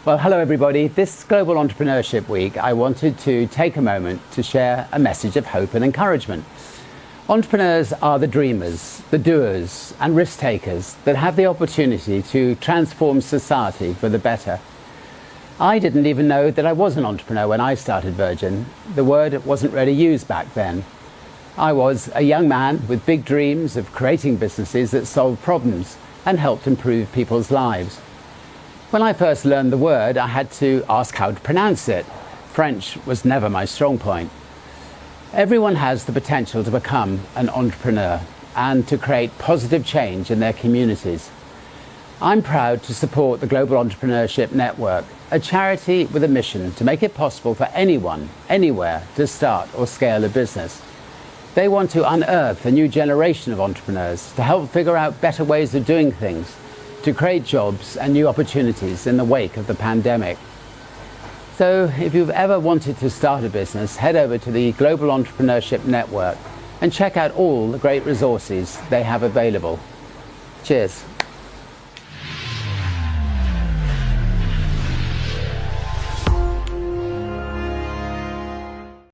Well, hello everybody. This Global Entrepreneurship Week, I wanted to take a moment to share a message of hope and encouragement. Entrepreneurs are the dreamers, the doers and risk takers that have the opportunity to transform society for the better. I didn't even know that I was an entrepreneur when I started Virgin. The word wasn't really used back then. I was a young man with big dreams of creating businesses that solved problems and helped improve people's lives. When I first learned the word, I had to ask how to pronounce it. French was never my strong point. Everyone has the potential to become an entrepreneur and to create positive change in their communities. I'm proud to support the Global Entrepreneurship Network, a charity with a mission to make it possible for anyone, anywhere, to start or scale a business. They want to unearth a new generation of entrepreneurs to help figure out better ways of doing things, to create jobs and new opportunities in the wake of the pandemic. So if you've ever wanted to start a business, head over to the Global Entrepreneurship Network and check out all the great resources they have available. Cheers.